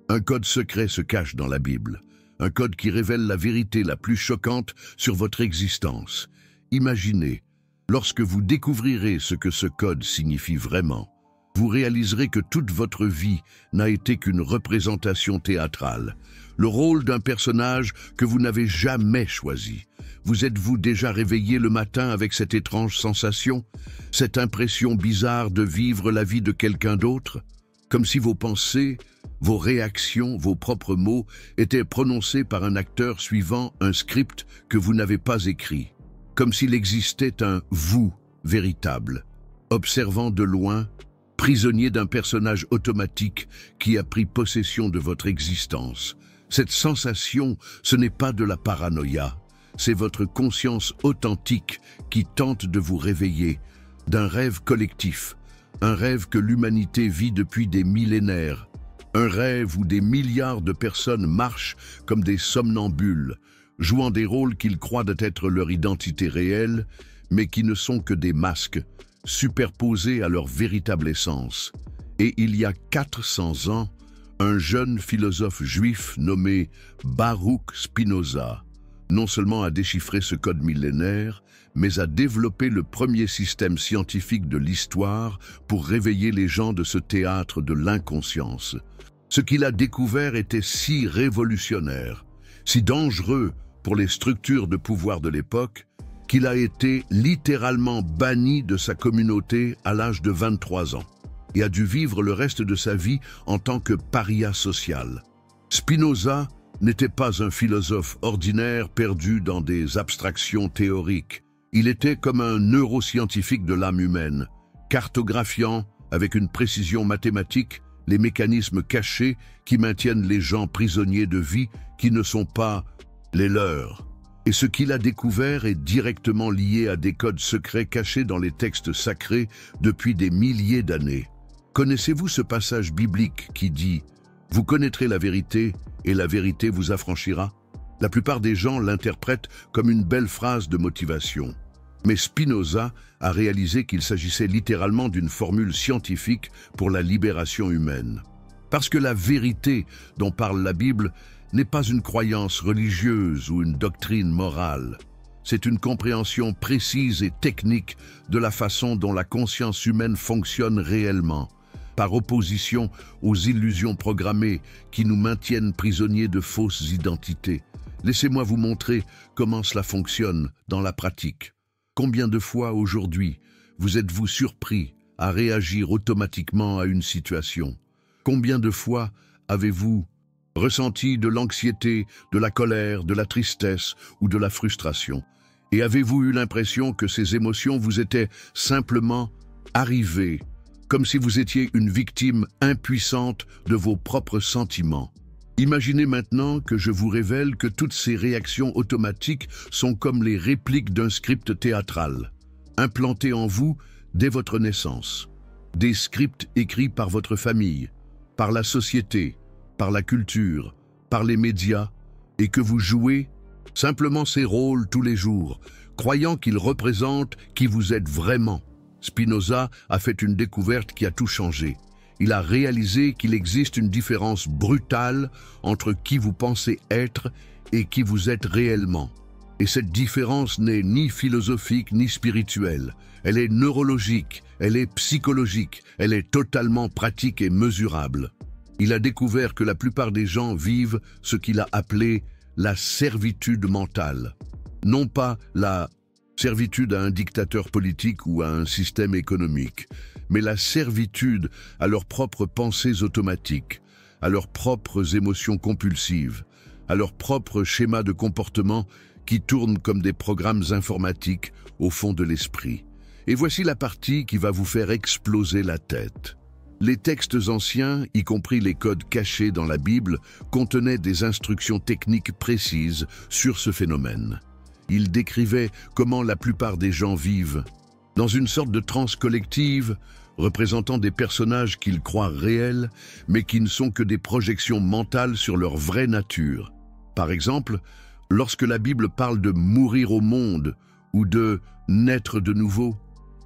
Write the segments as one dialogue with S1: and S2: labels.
S1: Un code secret se cache dans la Bible, un code qui révèle la vérité la plus choquante sur votre existence. Imaginez, lorsque vous découvrirez ce que ce code signifie vraiment, vous réaliserez que toute votre vie n'a été qu'une représentation théâtrale, le rôle d'un personnage que vous n'avez jamais choisi. Vous êtes-vous déjà réveillé le matin avec cette étrange sensation, cette impression bizarre de vivre la vie de quelqu'un d'autre? Comme si vos pensées, vos réactions, vos propres mots étaient prononcés par un acteur suivant un script que vous n'avez pas écrit. Comme s'il existait un « vous » véritable, observant de loin, prisonnier d'un personnage automatique qui a pris possession de votre existence. Cette sensation, ce n'est pas de la paranoïa, c'est votre conscience authentique qui tente de vous réveiller d'un rêve collectif, un rêve que l'humanité vit depuis des millénaires, un rêve où des milliards de personnes marchent comme des somnambules, jouant des rôles qu'ils croient être leur identité réelle, mais qui ne sont que des masques, superposés à leur véritable essence. Et il y a 400 ans, un jeune philosophe juif nommé Baruch Spinoza, non seulement a déchiffré ce code millénaire, mais a développé le premier système scientifique de l'histoire pour réveiller les gens de ce théâtre de l'inconscience. Ce qu'il a découvert était si révolutionnaire, si dangereux pour les structures de pouvoir de l'époque, qu'il a été littéralement banni de sa communauté à l'âge de 23 ans et a dû vivre le reste de sa vie en tant que paria social. Spinoza n'était pas un philosophe ordinaire perdu dans des abstractions théoriques. Il était comme un neuroscientifique de l'âme humaine, cartographiant avec une précision mathématique les mécanismes cachés qui maintiennent les gens prisonniers de vie qui ne sont pas les leurs. Et ce qu'il a découvert est directement lié à des codes secrets cachés dans les textes sacrés depuis des milliers d'années. Connaissez-vous ce passage biblique qui dit « Vous connaîtrez la vérité et la vérité vous affranchira » ? La plupart des gens l'interprètent comme une belle phrase de motivation. Mais Spinoza a réalisé qu'il s'agissait littéralement d'une formule scientifique pour la libération humaine. Parce que la vérité dont parle la Bible n'est pas une croyance religieuse ou une doctrine morale. C'est une compréhension précise et technique de la façon dont la conscience humaine fonctionne réellement, par opposition aux illusions programmées qui nous maintiennent prisonniers de fausses identités. Laissez-moi vous montrer comment cela fonctionne dans la pratique. Combien de fois aujourd'hui vous êtes-vous surpris à réagir automatiquement à une situation? Combien de fois avez-vous ressenti de l'anxiété, de la colère, de la tristesse ou de la frustration? Et avez-vous eu l'impression que ces émotions vous étaient simplement arrivées, comme si vous étiez une victime impuissante de vos propres sentiments? Imaginez maintenant que je vous révèle que toutes ces réactions automatiques sont comme les répliques d'un script théâtral, implanté en vous dès votre naissance. Des scripts écrits par votre famille, par la société, par la culture, par les médias, et que vous jouez simplement ces rôles tous les jours, croyant qu'ils représentent qui vous êtes vraiment. Spinoza a fait une découverte qui a tout changé. Il a réalisé qu'il existe une différence brutale entre qui vous pensez être et qui vous êtes réellement. Et cette différence n'est ni philosophique ni spirituelle. Elle est neurologique, elle est psychologique, elle est totalement pratique et mesurable. Il a découvert que la plupart des gens vivent ce qu'il a appelé la servitude mentale. Non pas la servitude à un dictateur politique ou à un système économique, mais la servitude à leurs propres pensées automatiques, à leurs propres émotions compulsives, à leurs propres schémas de comportement qui tournent comme des programmes informatiques au fond de l'esprit. Et voici la partie qui va vous faire exploser la tête. Les textes anciens, y compris les codes cachés dans la Bible, contenaient des instructions techniques précises sur ce phénomène. Ils décrivaient comment la plupart des gens vivent, dans une sorte de transe collective, représentant des personnages qu'ils croient réels, mais qui ne sont que des projections mentales sur leur vraie nature. Par exemple, lorsque la Bible parle de mourir au monde ou de naître de nouveau,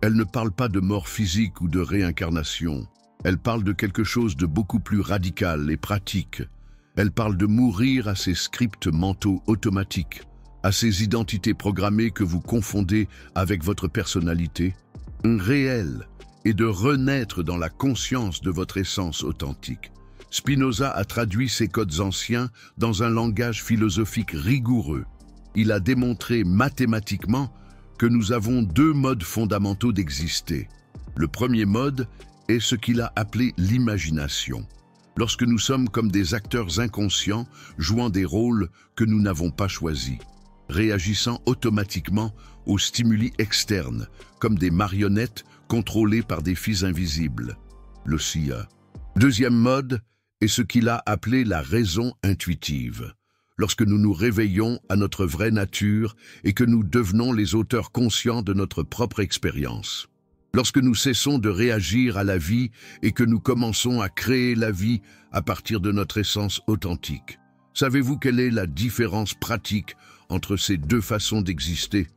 S1: elle ne parle pas de mort physique ou de réincarnation. Elle parle de quelque chose de beaucoup plus radical et pratique. Elle parle de mourir à ces scripts mentaux automatiques, à ces identités programmées que vous confondez avec votre personnalité, réelle, et de renaître dans la conscience de votre essence authentique. Spinoza a traduit ces codes anciens dans un langage philosophique rigoureux. Il a démontré mathématiquement que nous avons deux modes fondamentaux d'exister. Le premier mode est ce qu'il a appelé l'imagination. Lorsque nous sommes comme des acteurs inconscients jouant des rôles que nous n'avons pas choisis, réagissant automatiquement aux stimuli externes, comme des marionnettes contrôlées par des fils invisibles, le SIA. Deuxième mode est ce qu'il a appelé la raison intuitive. Lorsque nous nous réveillons à notre vraie nature et que nous devenons les auteurs conscients de notre propre expérience. Lorsque nous cessons de réagir à la vie et que nous commençons à créer la vie à partir de notre essence authentique. Savez-vous quelle est la différence pratique entre ces deux façons d'exister?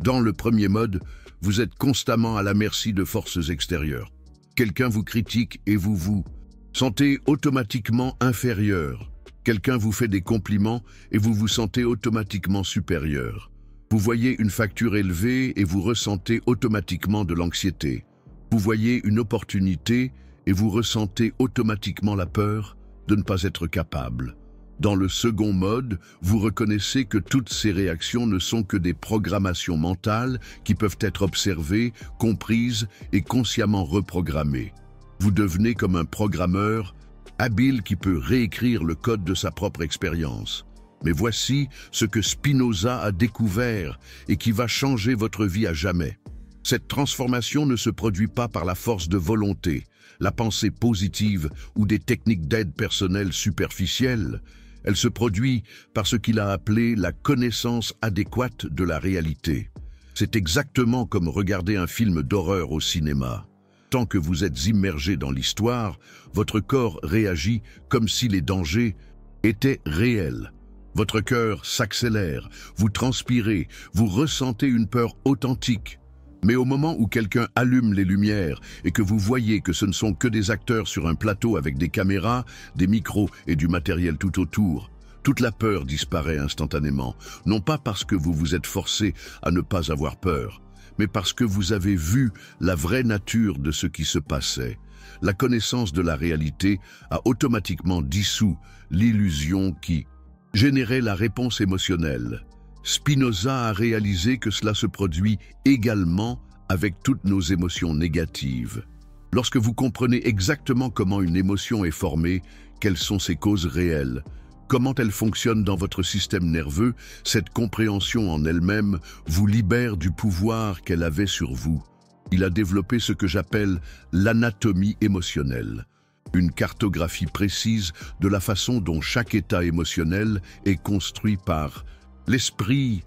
S1: Dans le premier mode, vous êtes constamment à la merci de forces extérieures. Quelqu'un vous critique et vous vous sentez automatiquement inférieur. Quelqu'un vous fait des compliments et vous vous sentez automatiquement supérieur. Vous voyez une facture élevée et vous ressentez automatiquement de l'anxiété. Vous voyez une opportunité et vous ressentez automatiquement la peur de ne pas être capable. Dans le second mode, vous reconnaissez que toutes ces réactions ne sont que des programmations mentales qui peuvent être observées, comprises et consciemment reprogrammées. Vous devenez comme un programmeur habile qui peut réécrire le code de sa propre expérience. Mais voici ce que Spinoza a découvert et qui va changer votre vie à jamais. Cette transformation ne se produit pas par la force de volonté, la pensée positive ou des techniques d'aide personnelle superficielles. Elle se produit par ce qu'il a appelé la connaissance adéquate de la réalité. C'est exactement comme regarder un film d'horreur au cinéma. Tant que vous êtes immergé dans l'histoire, votre corps réagit comme si les dangers étaient réels. Votre cœur s'accélère, vous transpirez, vous ressentez une peur authentique. Mais au moment où quelqu'un allume les lumières et que vous voyez que ce ne sont que des acteurs sur un plateau avec des caméras, des micros et du matériel tout autour, toute la peur disparaît instantanément, non pas parce que vous vous êtes forcé à ne pas avoir peur, mais parce que vous avez vu la vraie nature de ce qui se passait. La connaissance de la réalité a automatiquement dissous l'illusion qui générait la réponse émotionnelle. Spinoza a réalisé que cela se produit également avec toutes nos émotions négatives. Lorsque vous comprenez exactement comment une émotion est formée, quelles sont ses causes réelles, comment elle fonctionne dans votre système nerveux, cette compréhension en elle-même vous libère du pouvoir qu'elle avait sur vous. Il a développé ce que j'appelle l'anatomie émotionnelle, une cartographie précise de la façon dont chaque état émotionnel est construit par l'esprit.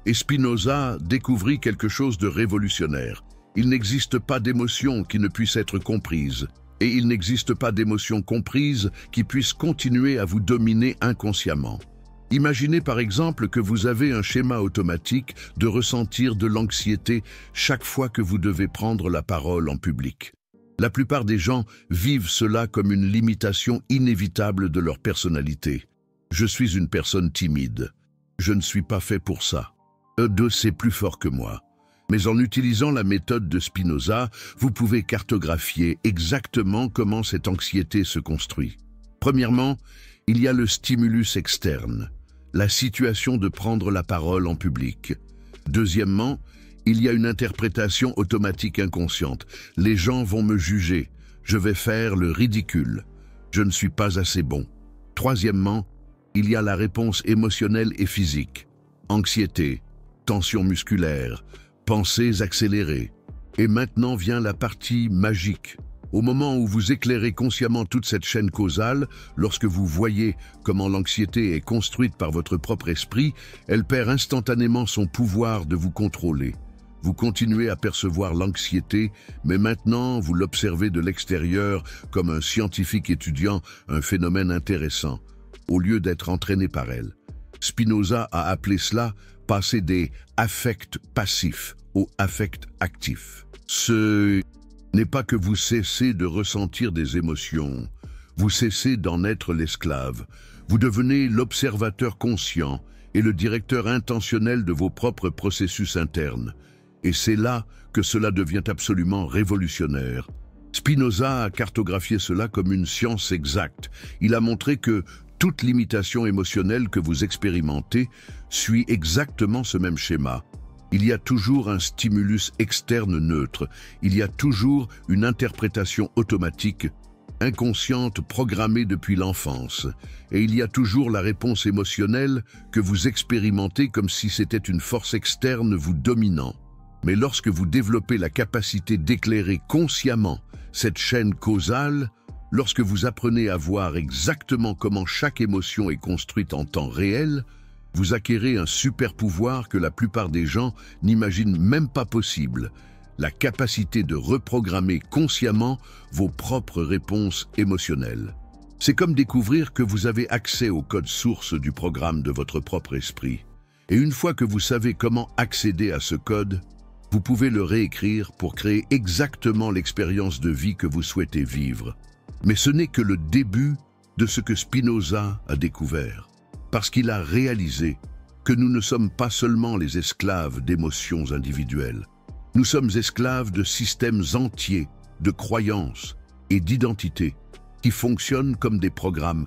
S1: Et Spinoza découvrit quelque chose de révolutionnaire. Il n'existe pas d'émotion qui ne puisse être comprise. Et il n'existe pas d'émotion comprise qui puisse continuer à vous dominer inconsciemment. Imaginez par exemple que vous avez un schéma automatique de ressentir de l'anxiété chaque fois que vous devez prendre la parole en public. La plupart des gens vivent cela comme une limitation inévitable de leur personnalité. Je suis une personne timide. Je ne suis pas fait pour ça. C'est plus fort que moi. Mais en utilisant la méthode de Spinoza, vous pouvez cartographier exactement comment cette anxiété se construit. Premièrement, il y a le stimulus externe, la situation de prendre la parole en public. Deuxièmement, il y a une interprétation automatique inconsciente. Les gens vont me juger. Je vais faire le ridicule. Je ne suis pas assez bon. Troisièmement, il y a la réponse émotionnelle et physique. Anxiété, tension musculaire, pensées accélérées. Et maintenant vient la partie magique. Au moment où vous éclairez consciemment toute cette chaîne causale, lorsque vous voyez comment l'anxiété est construite par votre propre esprit, elle perd instantanément son pouvoir de vous contrôler. Vous continuez à percevoir l'anxiété, mais maintenant vous l'observez de l'extérieur comme un scientifique étudiant un phénomène intéressant, au lieu d'être entraîné par elle. Spinoza a appelé cela passer des affects passifs aux affects actifs. Ce n'est pas que vous cessez de ressentir des émotions, vous cessez d'en être l'esclave. Vous devenez l'observateur conscient et le directeur intentionnel de vos propres processus internes. Et c'est là que cela devient absolument révolutionnaire. Spinoza a cartographié cela comme une science exacte. Il a montré que toute limitation émotionnelle que vous expérimentez suit exactement ce même schéma. Il y a toujours un stimulus externe neutre, il y a toujours une interprétation automatique, inconsciente, programmée depuis l'enfance, et il y a toujours la réponse émotionnelle que vous expérimentez comme si c'était une force externe vous dominant. Mais lorsque vous développez la capacité d'éclairer consciemment cette chaîne causale, lorsque vous apprenez à voir exactement comment chaque émotion est construite en temps réel, vous acquérez un super pouvoir que la plupart des gens n'imaginent même pas possible, la capacité de reprogrammer consciemment vos propres réponses émotionnelles. C'est comme découvrir que vous avez accès au code source du programme de votre propre esprit. Et une fois que vous savez comment accéder à ce code, vous pouvez le réécrire pour créer exactement l'expérience de vie que vous souhaitez vivre. Mais ce n'est que le début de ce que Spinoza a découvert, parce qu'il a réalisé que nous ne sommes pas seulement les esclaves d'émotions individuelles. Nous sommes esclaves de systèmes entiers, de croyances et d'identités qui fonctionnent comme des programmes,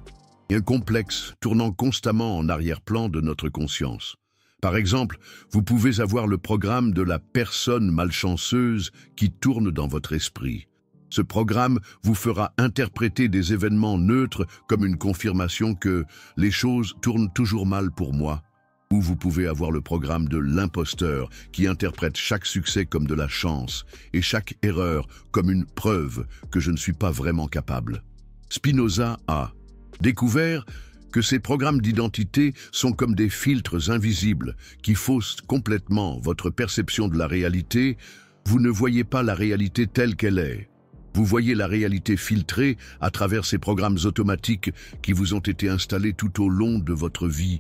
S1: un complexe tournant constamment en arrière-plan de notre conscience. Par exemple, vous pouvez avoir le programme de la personne malchanceuse qui tourne dans votre esprit. Ce programme vous fera interpréter des événements neutres comme une confirmation que les choses tournent toujours mal pour moi. Ou vous pouvez avoir le programme de l'imposteur qui interprète chaque succès comme de la chance et chaque erreur comme une preuve que je ne suis pas vraiment capable. Spinoza a découvert que ces programmes d'identité sont comme des filtres invisibles qui faussent complètement votre perception de la réalité. Vous ne voyez pas la réalité telle qu'elle est. Vous voyez la réalité filtrée à travers ces programmes automatiques qui vous ont été installés tout au long de votre vie.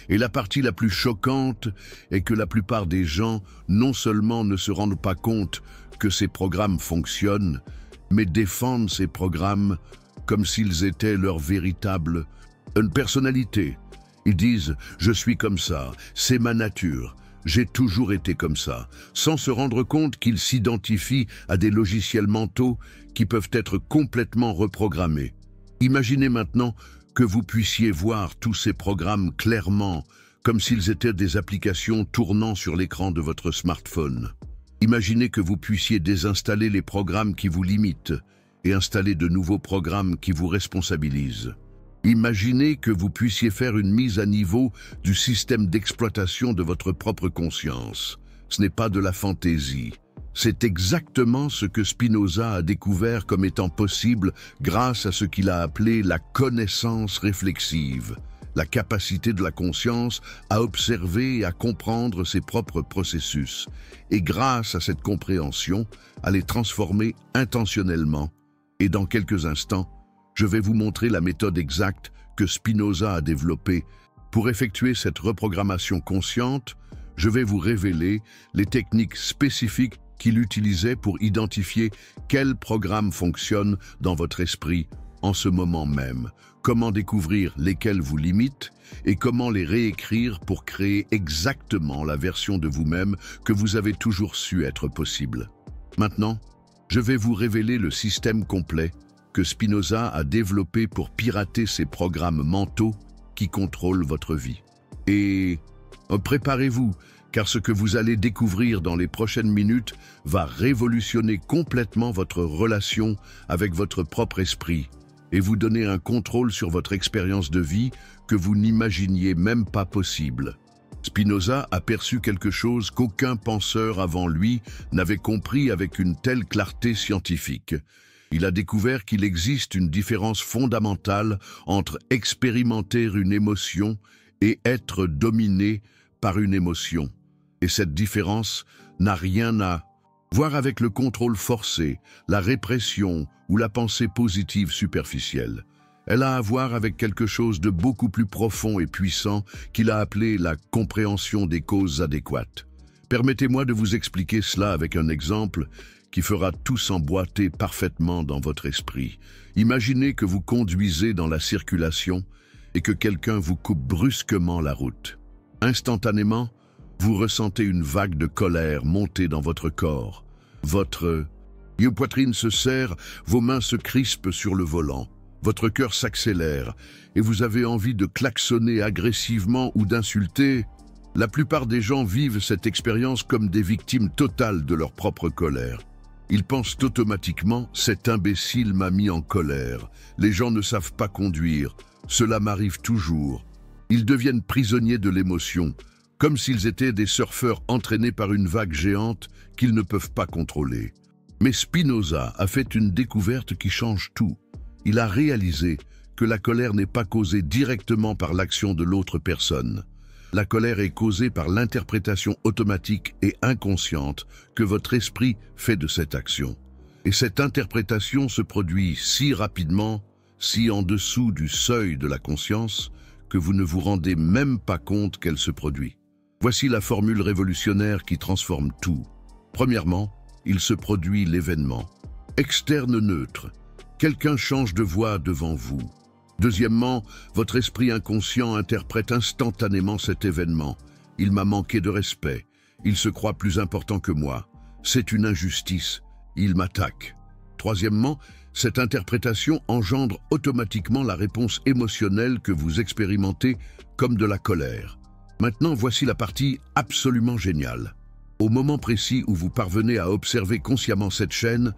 S1: Et la partie la plus choquante est que la plupart des gens non seulement ne se rendent pas compte que ces programmes fonctionnent, mais défendent ces programmes comme s'ils étaient leur véritable personnalité. Ils disent « je suis comme ça, c'est ma nature ». J'ai toujours été comme ça, sans se rendre compte qu'ils s'identifient à des logiciels mentaux qui peuvent être complètement reprogrammés. Imaginez maintenant que vous puissiez voir tous ces programmes clairement, comme s'ils étaient des applications tournant sur l'écran de votre smartphone. Imaginez que vous puissiez désinstaller les programmes qui vous limitent et installer de nouveaux programmes qui vous responsabilisent. Imaginez que vous puissiez faire une mise à niveau du système d'exploitation de votre propre conscience. Ce n'est pas de la fantaisie. C'est exactement ce que Spinoza a découvert comme étant possible grâce à ce qu'il a appelé la connaissance réflexive, la capacité de la conscience à observer et à comprendre ses propres processus, et grâce à cette compréhension, à les transformer intentionnellement. Et dans quelques instants, je vais vous montrer la méthode exacte que Spinoza a développée. Pour effectuer cette reprogrammation consciente, je vais vous révéler les techniques spécifiques qu'il utilisait pour identifier quel programme fonctionne dans votre esprit en ce moment même, comment découvrir lesquels vous limitent et comment les réécrire pour créer exactement la version de vous-même que vous avez toujours su être possible. Maintenant, je vais vous révéler le système complet que Spinoza a développé pour pirater ces programmes mentaux qui contrôlent votre vie. Et préparez-vous, car ce que vous allez découvrir dans les prochaines minutes va révolutionner complètement votre relation avec votre propre esprit et vous donner un contrôle sur votre expérience de vie que vous n'imaginiez même pas possible. Spinoza a perçu quelque chose qu'aucun penseur avant lui n'avait compris avec une telle clarté scientifique. Il a découvert qu'il existe une différence fondamentale entre expérimenter une émotion et être dominé par une émotion. Et cette différence n'a rien à voir avec le contrôle forcé, la répression ou la pensée positive superficielle. Elle a à voir avec quelque chose de beaucoup plus profond et puissant qu'il a appelé la compréhension des causes adéquates. Permettez-moi de vous expliquer cela avec un exemple qui fera tout s'emboîter parfaitement dans votre esprit. Imaginez que vous conduisez dans la circulation et que quelqu'un vous coupe brusquement la route. Instantanément, vous ressentez une vague de colère monter dans votre corps. Votre poitrine se serre, vos mains se crispent sur le volant. Votre cœur s'accélère et vous avez envie de klaxonner agressivement ou d'insulter. La plupart des gens vivent cette expérience comme des victimes totales de leur propre colère. Ils pensent automatiquement « cet imbécile m'a mis en colère ». Les gens ne savent pas conduire. Cela m'arrive toujours. Ils deviennent prisonniers de l'émotion, comme s'ils étaient des surfeurs entraînés par une vague géante qu'ils ne peuvent pas contrôler. Mais Spinoza a fait une découverte qui change tout. Il a réalisé que la colère n'est pas causée directement par l'action de l'autre personne. La colère est causée par l'interprétation automatique et inconsciente que votre esprit fait de cette action. Et cette interprétation se produit si rapidement, si en dessous du seuil de la conscience, que vous ne vous rendez même pas compte qu'elle se produit. Voici la formule révolutionnaire qui transforme tout. Premièrement, il se produit l'événement. Externe neutre. Quelqu'un change de voix devant vous. Deuxièmement, votre esprit inconscient interprète instantanément cet événement. Il m'a manqué de respect. Il se croit plus important que moi. C'est une injustice. Il m'attaque. Troisièmement, cette interprétation engendre automatiquement la réponse émotionnelle que vous expérimentez comme de la colère. Maintenant, voici la partie absolument géniale. Au moment précis où vous parvenez à observer consciemment cette chaîne,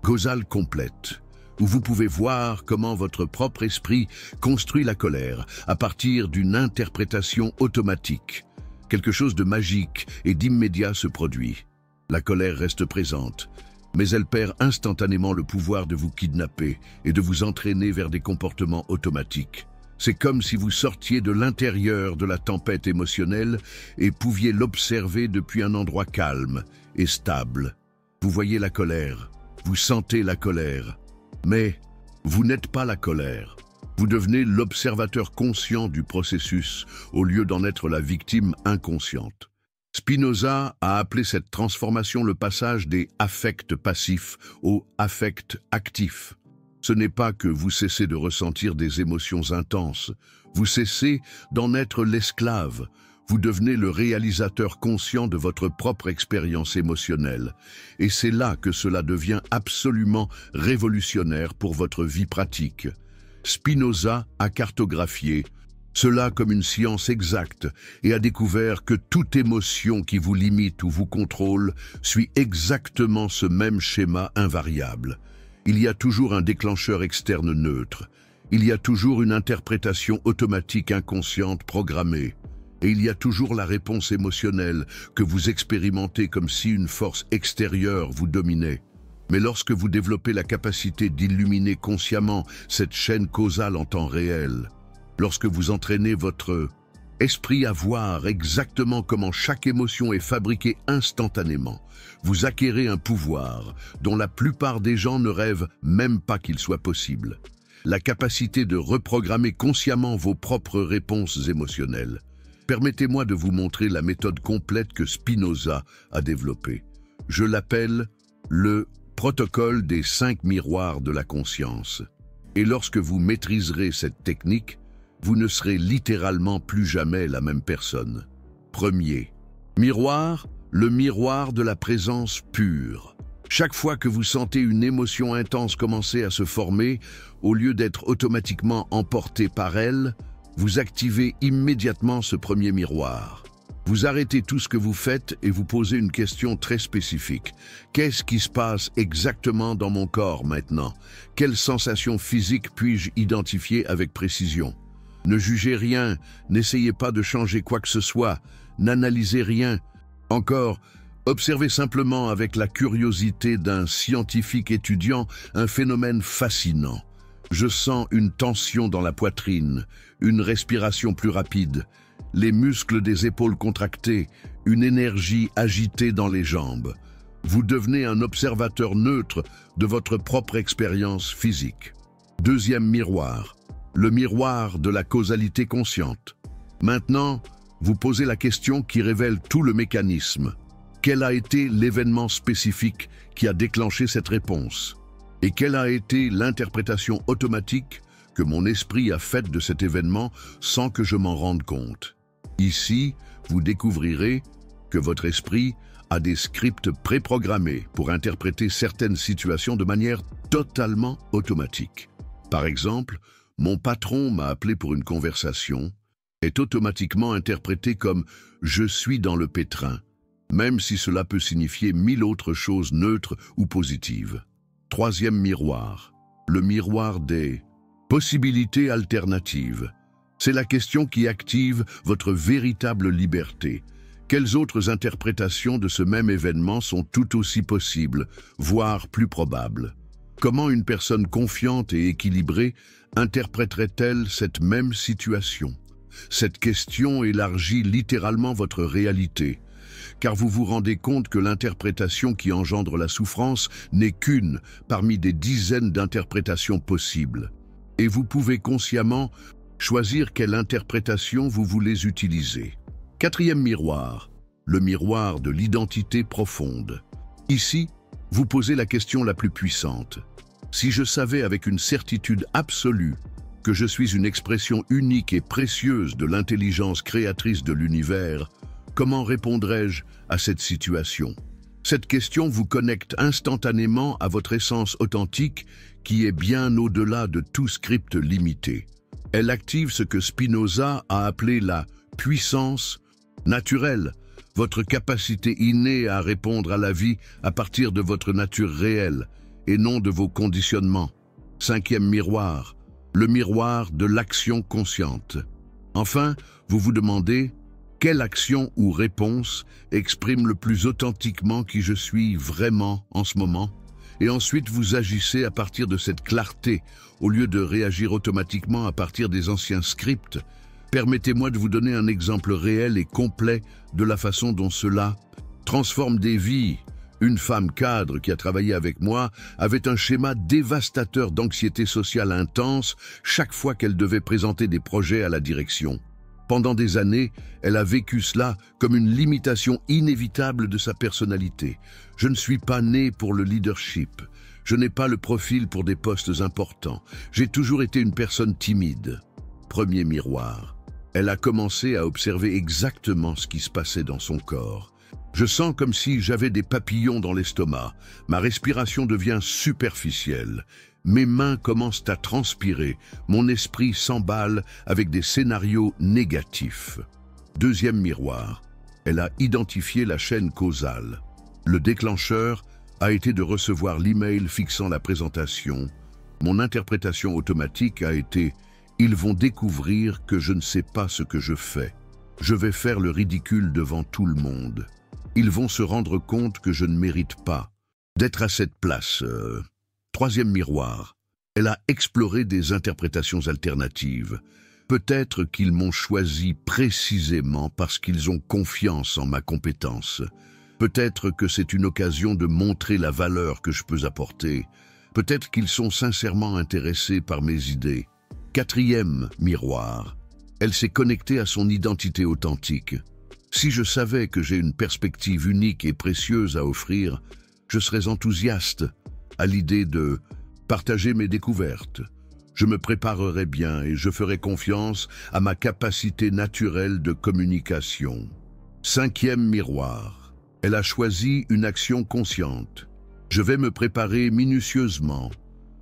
S1: causale complète, où vous pouvez voir comment votre propre esprit construit la colère à partir d'une interprétation automatique. Quelque chose de magique et d'immédiat se produit. La colère reste présente, mais elle perd instantanément le pouvoir de vous kidnapper et de vous entraîner vers des comportements automatiques. C'est comme si vous sortiez de l'intérieur de la tempête émotionnelle et pouviez l'observer depuis un endroit calme et stable. Vous voyez la colère, vous sentez la colère. Mais vous n'êtes pas la colère. Vous devenez l'observateur conscient du processus au lieu d'en être la victime inconsciente. Spinoza a appelé cette transformation le passage des affects passifs aux affects actifs. Ce n'est pas que vous cessez de ressentir des émotions intenses, vous cessez d'en être l'esclave. Vous devenez le réalisateur conscient de votre propre expérience émotionnelle. Et c'est là que cela devient absolument révolutionnaire pour votre vie pratique. Spinoza a cartographié cela comme une science exacte et a découvert que toute émotion qui vous limite ou vous contrôle suit exactement ce même schéma invariable. Il y a toujours un déclencheur externe neutre. Il y a toujours une interprétation automatique inconsciente programmée. Et il y a toujours la réponse émotionnelle que vous expérimentez comme si une force extérieure vous dominait. Mais lorsque vous développez la capacité d'illuminer consciemment cette chaîne causale en temps réel, lorsque vous entraînez votre esprit à voir exactement comment chaque émotion est fabriquée instantanément, vous acquérez un pouvoir dont la plupart des gens ne rêvent même pas qu'il soit possible. La capacité de reprogrammer consciemment vos propres réponses émotionnelles. Permettez-moi de vous montrer la méthode complète que Spinoza a développée. Je l'appelle le protocole des 5 miroirs de la conscience. Et lorsque vous maîtriserez cette technique, vous ne serez littéralement plus jamais la même personne. Premier miroir, le miroir de la présence pure. Chaque fois que vous sentez une émotion intense commencer à se former, au lieu d'être automatiquement emporté par elle, vous activez immédiatement ce premier miroir. Vous arrêtez tout ce que vous faites et vous posez une question très spécifique. Qu'est-ce qui se passe exactement dans mon corps maintenant? Quelles sensations physiques puis-je identifier avec précision? Ne jugez rien, n'essayez pas de changer quoi que ce soit, n'analysez rien. Encore, observez simplement avec la curiosité d'un scientifique étudiant un phénomène fascinant. Je sens une tension dans la poitrine, une respiration plus rapide, les muscles des épaules contractés, une énergie agitée dans les jambes. Vous devenez un observateur neutre de votre propre expérience physique. Deuxième miroir, le miroir de la causalité consciente. Maintenant, vous posez la question qui révèle tout le mécanisme. Quel a été l'événement spécifique qui a déclenché cette réponse? Et quelle a été l'interprétation automatique que mon esprit a faite de cet événement sans que je m'en rende compte? Ici, vous découvrirez que votre esprit a des scripts préprogrammés pour interpréter certaines situations de manière totalement automatique. Par exemple, mon patron m'a appelé pour une conversation, est automatiquement interprété comme « je suis dans le pétrin », même si cela peut signifier 1000 autres choses neutres ou positives. Troisième miroir, le miroir des possibilités alternatives. C'est la question qui active votre véritable liberté. Quelles autres interprétations de ce même événement sont tout aussi possibles, voire plus probables? Comment une personne confiante et équilibrée interpréterait-elle cette même situation? Cette question élargit littéralement votre réalité, car vous vous rendez compte que l'interprétation qui engendre la souffrance n'est qu'une parmi des dizaines d'interprétations possibles. Et vous pouvez consciemment choisir quelle interprétation vous voulez utiliser. Quatrième miroir, le miroir de l'identité profonde. Ici, vous posez la question la plus puissante. Si je savais avec une certitude absolue que je suis une expression unique et précieuse de l'intelligence créatrice de l'univers, comment répondrais-je à cette situation? Cette question vous connecte instantanément à votre essence authentique qui est bien au-delà de tout script limité. Elle active ce que Spinoza a appelé la puissance naturelle, votre capacité innée à répondre à la vie à partir de votre nature réelle et non de vos conditionnements. Cinquième miroir, le miroir de l'action consciente. Enfin, vous vous demandez quelle action ou réponse exprime le plus authentiquement qui je suis vraiment en ce moment? Et ensuite, vous agissez à partir de cette clarté, au lieu de réagir automatiquement à partir des anciens scripts. Permettez-moi de vous donner un exemple réel et complet de la façon dont cela transforme des vies. Une femme cadre qui a travaillé avec moi avait un schéma dévastateur d'anxiété sociale intense chaque fois qu'elle devait présenter des projets à la direction. Pendant des années, elle a vécu cela comme une limitation inévitable de sa personnalité. Je ne suis pas né pour le leadership. Je n'ai pas le profil pour des postes importants. J'ai toujours été une personne timide. Premier miroir. Elle a commencé à observer exactement ce qui se passait dans son corps. Je sens comme si j'avais des papillons dans l'estomac. Ma respiration devient superficielle. Mes mains commencent à transpirer. Mon esprit s'emballe avec des scénarios négatifs. Deuxième miroir. Elle a identifié la chaîne causale. Le déclencheur a été de recevoir l'email fixant la présentation. Mon interprétation automatique a été « Ils vont découvrir que je ne sais pas ce que je fais. Je vais faire le ridicule devant tout le monde. Ils vont se rendre compte que je ne mérite pas d'être à cette place. » Troisième miroir. Elle a exploré des interprétations alternatives. Peut-être qu'ils m'ont choisi précisément parce qu'ils ont confiance en ma compétence. Peut-être que c'est une occasion de montrer la valeur que je peux apporter. Peut-être qu'ils sont sincèrement intéressés par mes idées. Quatrième miroir. Elle s'est connectée à son identité authentique. Si je savais que j'ai une perspective unique et précieuse à offrir, je serais enthousiaste à l'idée de partager mes découvertes. Je me préparerais bien et je ferais confiance à ma capacité naturelle de communication. Cinquième miroir. Elle a choisi une action consciente. Je vais me préparer minutieusement.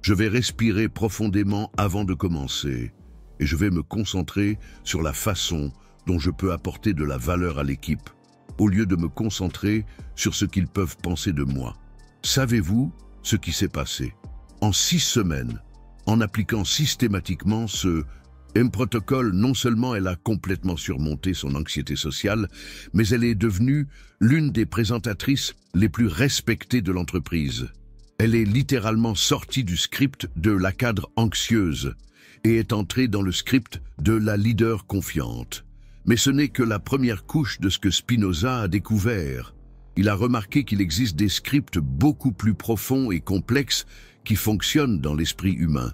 S1: Je vais respirer profondément avant de commencer. Et je vais me concentrer sur la façon dont je peux apporter de la valeur à l'équipe, au lieu de me concentrer sur ce qu'ils peuvent penser de moi. Savez-vous ce qui s'est passé? En 6 semaines, en appliquant systématiquement ce protocole, non seulement elle a complètement surmonté son anxiété sociale, mais elle est devenue l'une des présentatrices les plus respectées de l'entreprise. Elle est littéralement sortie du script de la cadre anxieuse et est entrée dans le script de la leader confiante. Mais ce n'est que la première couche de ce que Spinoza a découvert. Il a remarqué qu'il existe des scripts beaucoup plus profonds et complexes qui fonctionnent dans l'esprit humain.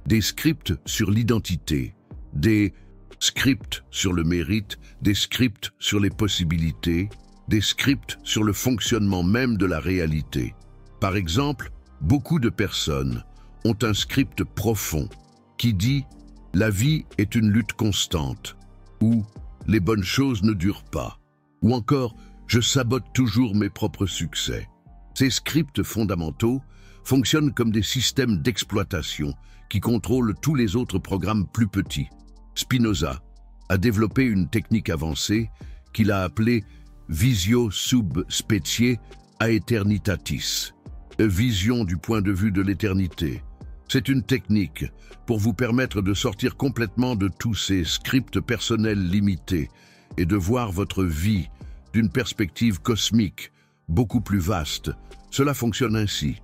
S1: Des scripts sur l'identité, des scripts sur le mérite, des scripts sur les possibilités, des scripts sur le fonctionnement même de la réalité. Par exemple, beaucoup de personnes ont un script profond qui dit « La vie est une lutte constante » ou « Les bonnes choses ne durent pas » ou encore « Je sabote toujours mes propres succès ». Ces scripts fondamentaux fonctionnent comme des systèmes d'exploitation qui contrôlent tous les autres programmes plus petits. Spinoza a développé une technique avancée qu'il a appelée Visio sub specie aeternitatis, vision du point de vue de l'éternité. C'est une technique pour vous permettre de sortir complètement de tous ces scripts personnels limités et de voir votre vie d'une perspective cosmique, beaucoup plus vaste. Cela fonctionne ainsi.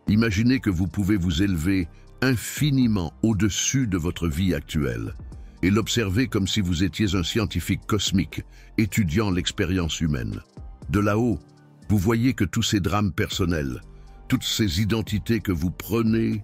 S1: Imaginez que vous pouvez vous élever infiniment au-dessus de votre vie actuelle et l'observer comme si vous étiez un scientifique cosmique étudiant l'expérience humaine. De là-haut, vous voyez que tous ces drames personnels, toutes ces identités que vous prenez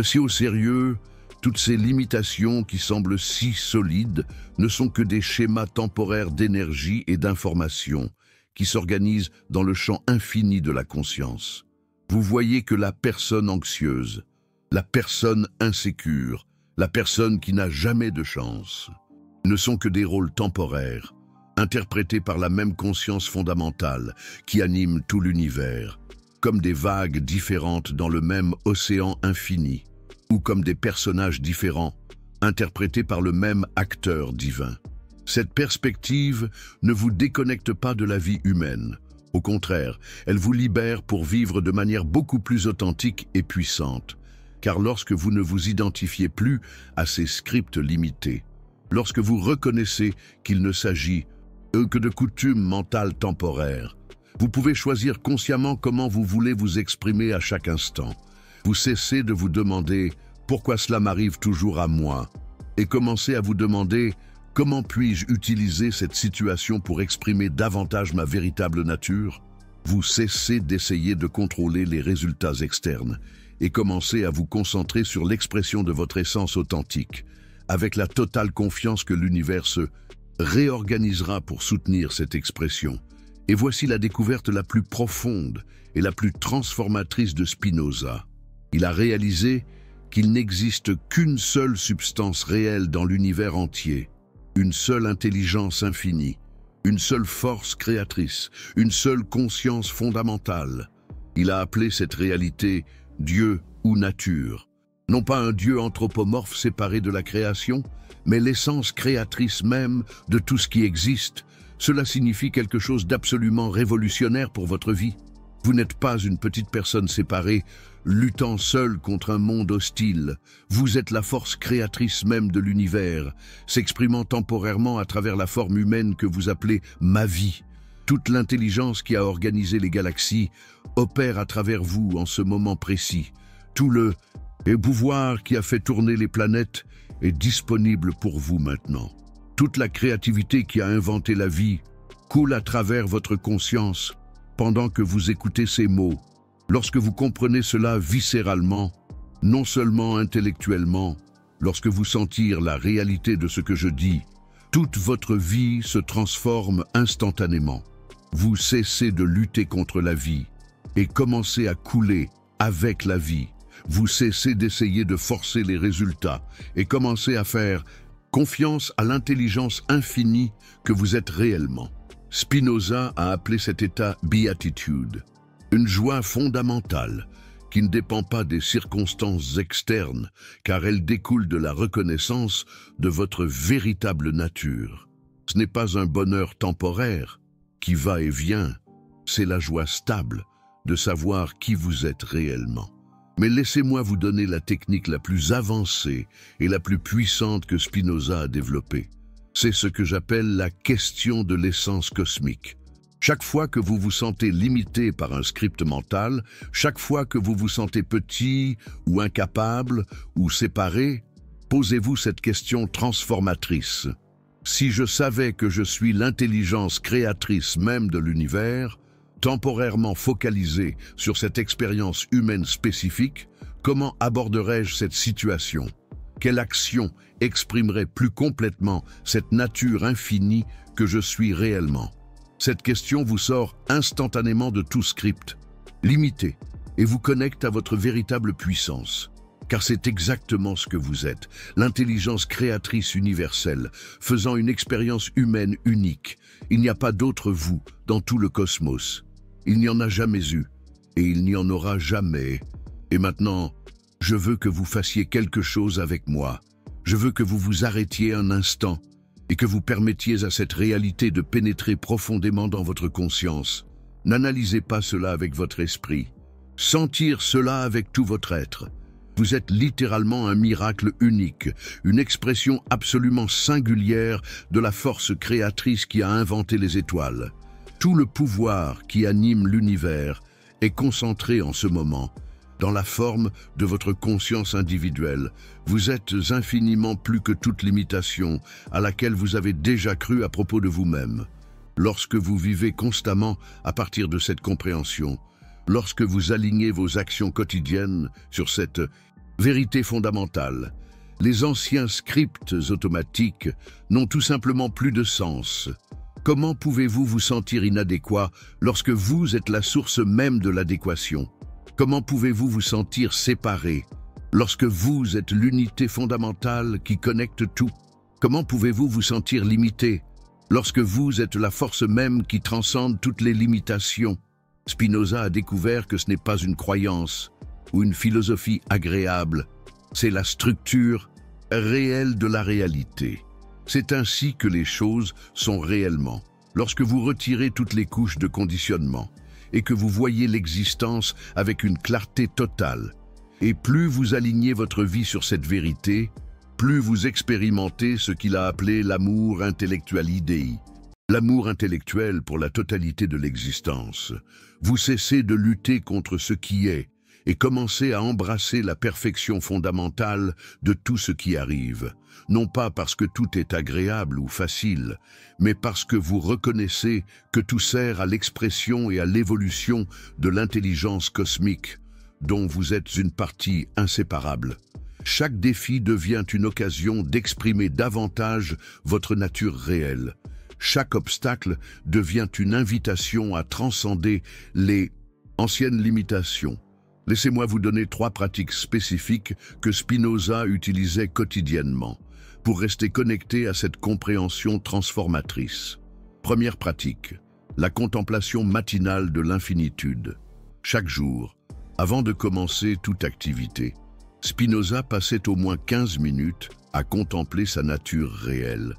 S1: si au sérieux, toutes ces limitations qui semblent si solides ne sont que des schémas temporaires d'énergie et d'information qui s'organisent dans le champ infini de la conscience. Vous voyez que la personne anxieuse, la personne insécure, la personne qui n'a jamais de chance, ne sont que des rôles temporaires, interprétés par la même conscience fondamentale qui anime tout l'univers, comme des vagues différentes dans le même océan infini, ou comme des personnages différents, interprétés par le même acteur divin. Cette perspective ne vous déconnecte pas de la vie humaine. Au contraire, elle vous libère pour vivre de manière beaucoup plus authentique et puissante. Car lorsque vous ne vous identifiez plus à ces scripts limités, lorsque vous reconnaissez qu'il ne s'agit que de coutumes mentales temporaires, vous pouvez choisir consciemment comment vous voulez vous exprimer à chaque instant. Vous cessez de vous demander « Pourquoi cela m'arrive toujours à moi ?» et commencez à vous demander « Comment puis-je utiliser cette situation pour exprimer davantage ma véritable nature ?» Vous cessez d'essayer de contrôler les résultats externes et commencez à vous concentrer sur l'expression de votre essence authentique, avec la totale confiance que l'univers se réorganisera pour soutenir cette expression. Et voici la découverte la plus profonde et la plus transformatrice de Spinoza. Il a réalisé qu'il n'existe qu'une seule substance réelle dans l'univers entier, une seule intelligence infinie, une seule force créatrice, une seule conscience fondamentale. Il a appelé cette réalité Dieu ou nature. Non pas un Dieu anthropomorphe séparé de la création, mais l'essence créatrice même de tout ce qui existe. Cela signifie quelque chose d'absolument révolutionnaire pour votre vie. Vous n'êtes pas une petite personne séparée, luttant seule contre un monde hostile. Vous êtes la force créatrice même de l'univers, s'exprimant temporairement à travers la forme humaine que vous appelez « ma vie ». Toute l'intelligence qui a organisé les galaxies opère à travers vous en ce moment précis. Tout le pouvoir qui a fait tourner les planètes est disponible pour vous maintenant. Toute la créativité qui a inventé la vie coule à travers votre conscience pendant que vous écoutez ces mots. Lorsque vous comprenez cela viscéralement, non seulement intellectuellement, lorsque vous sentir la réalité de ce que je dis, toute votre vie se transforme instantanément. Vous cessez de lutter contre la vie et commencez à couler avec la vie. Vous cessez d'essayer de forcer les résultats et commencez à faire confiance à l'intelligence infinie que vous êtes réellement. Spinoza a appelé cet état « béatitude », une joie fondamentale qui ne dépend pas des circonstances externes, car elle découle de la reconnaissance de votre véritable nature. Ce n'est pas un bonheur temporaire qui va et vient, c'est la joie stable de savoir qui vous êtes réellement. Mais laissez-moi vous donner la technique la plus avancée et la plus puissante que Spinoza a développée. C'est ce que j'appelle la question de l'essence cosmique. Chaque fois que vous vous sentez limité par un script mental, chaque fois que vous vous sentez petit ou incapable ou séparé, posez-vous cette question transformatrice. Si je savais que je suis l'intelligence créatrice même de l'univers, temporairement focalisée sur cette expérience humaine spécifique, comment aborderais-je cette situation? Quelle action exprimerait plus complètement cette nature infinie que je suis réellement? Cette question vous sort instantanément de tout script, limité, et vous connecte à votre véritable puissance. Car c'est exactement ce que vous êtes, l'intelligence créatrice universelle, faisant une expérience humaine unique. Il n'y a pas d'autre vous dans tout le cosmos. Il n'y en a jamais eu, et il n'y en aura jamais. Et maintenant, je veux que vous fassiez quelque chose avec moi. Je veux que vous vous arrêtiez un instant et que vous permettiez à cette réalité de pénétrer profondément dans votre conscience. N'analysez pas cela avec votre esprit. Sentir cela avec tout votre être. Vous êtes littéralement un miracle unique, une expression absolument singulière de la force créatrice qui a inventé les étoiles. Tout le pouvoir qui anime l'univers est concentré en ce moment, dans la forme de votre conscience individuelle. Vous êtes infiniment plus que toute limitation à laquelle vous avez déjà cru à propos de vous-même. Lorsque vous vivez constamment à partir de cette compréhension, lorsque vous alignez vos actions quotidiennes sur cette vérité fondamentale, les anciens scripts automatiques n'ont tout simplement plus de sens. Comment pouvez-vous vous sentir inadéquat lorsque vous êtes la source même de l'adéquation? Comment pouvez-vous vous sentir séparé lorsque vous êtes l'unité fondamentale qui connecte tout? Comment pouvez-vous vous sentir limité lorsque vous êtes la force même qui transcende toutes les limitations? Spinoza a découvert que ce n'est pas une croyance ou une philosophie agréable, c'est la structure réelle de la réalité. C'est ainsi que les choses sont réellement, lorsque vous retirez toutes les couches de conditionnement et que vous voyez l'existence avec une clarté totale. Et plus vous alignez votre vie sur cette vérité, plus vous expérimentez ce qu'il a appelé l'amour intellectual dei. L'amour intellectuel pour la totalité de l'existence. Vous cessez de lutter contre ce qui est et commencez à embrasser la perfection fondamentale de tout ce qui arrive, non pas parce que tout est agréable ou facile, mais parce que vous reconnaissez que tout sert à l'expression et à l'évolution de l'intelligence cosmique, dont vous êtes une partie inséparable. Chaque défi devient une occasion d'exprimer davantage votre nature réelle. Chaque obstacle devient une invitation à transcender les anciennes limitations. Laissez-moi vous donner 3 pratiques spécifiques que Spinoza utilisait quotidiennement pour rester connecté à cette compréhension transformatrice. Première pratique, la contemplation matinale de l'infinitude. Chaque jour, avant de commencer toute activité, Spinoza passait au moins 15 minutes à contempler sa nature réelle.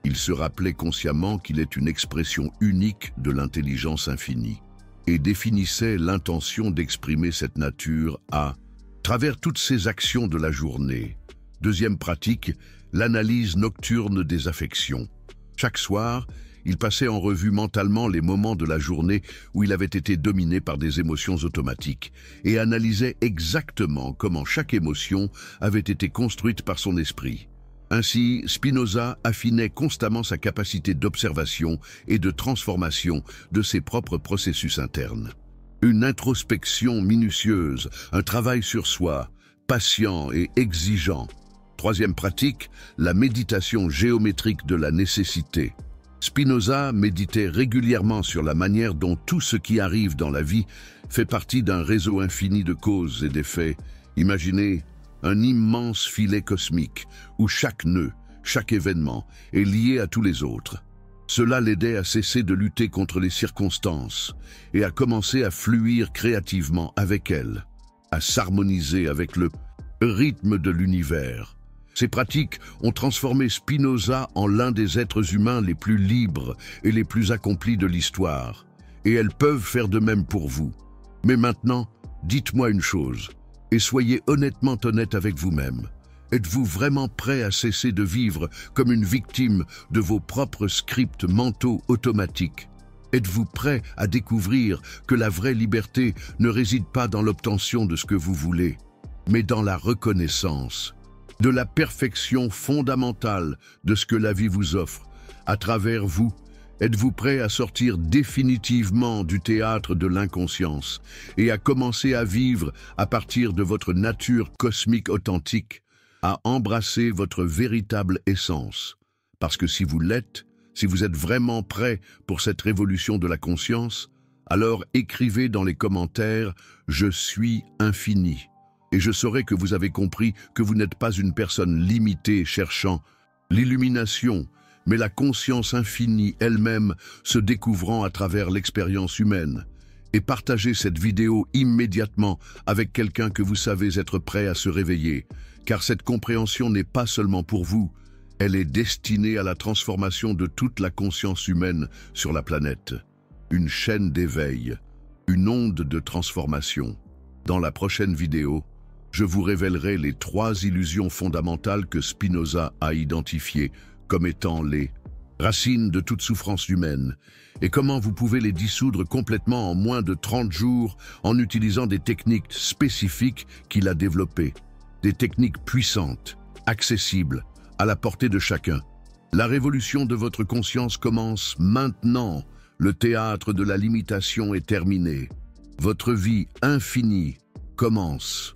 S1: Il se rappelait consciemment qu'il est une expression unique de l'intelligence infinie et définissait l'intention d'exprimer cette nature à travers toutes ses actions de la journée. Deuxième pratique, l'analyse nocturne des affections. Chaque soir, il passait en revue mentalement les moments de la journée où il avait été dominé par des émotions automatiques et analysait exactement comment chaque émotion avait été construite par son esprit. Ainsi, Spinoza affinait constamment sa capacité d'observation et de transformation de ses propres processus internes. Une introspection minutieuse, un travail sur soi, patient et exigeant. Troisième pratique, la méditation géométrique de la nécessité. Spinoza méditait régulièrement sur la manière dont tout ce qui arrive dans la vie fait partie d'un réseau infini de causes et d'effets. Imaginez un immense filet cosmique où chaque nœud, chaque événement est lié à tous les autres. Cela l'aidait à cesser de lutter contre les circonstances et à commencer à fluir créativement avec elles, à s'harmoniser avec le rythme de l'univers. Ces pratiques ont transformé Spinoza en l'un des êtres humains les plus libres et les plus accomplis de l'histoire. Et elles peuvent faire de même pour vous. Mais maintenant, dites-moi une chose, et soyez honnêtement honnête avec vous-même. Êtes-vous vraiment prêt à cesser de vivre comme une victime de vos propres scripts mentaux automatiques? Êtes-vous prêt à découvrir que la vraie liberté ne réside pas dans l'obtention de ce que vous voulez, mais dans la reconnaissance de la perfection fondamentale de ce que la vie vous offre à travers vous? Êtes-vous prêt à sortir définitivement du théâtre de l'inconscience et à commencer à vivre à partir de votre nature cosmique authentique, à embrasser votre véritable essence? Parce que si vous l'êtes, Si vous êtes vraiment prêt pour cette révolution de la conscience, alors écrivez dans les commentaires « Je suis infini » et je saurai que vous avez compris que vous n'êtes pas une personne limitée cherchant l'illumination, mais la conscience infinie elle-même se découvrant à travers l'expérience humaine. Et partagez cette vidéo immédiatement avec quelqu'un que vous savez être prêt à se réveiller, car cette compréhension n'est pas seulement pour vous, elle est destinée à la transformation de toute la conscience humaine sur la planète. Une chaîne d'éveil, une onde de transformation. Dans la prochaine vidéo, je vous révélerai les 3 illusions fondamentales que Spinoza a identifiées comme étant les racines de toute souffrance humaine et comment vous pouvez les dissoudre complètement en moins de 30 jours en utilisant des techniques spécifiques qu'il a développées. Des techniques puissantes, accessibles, à la portée de chacun. La révolution de votre conscience commence maintenant. Le théâtre de la limitation est terminé. Votre vie infinie commence.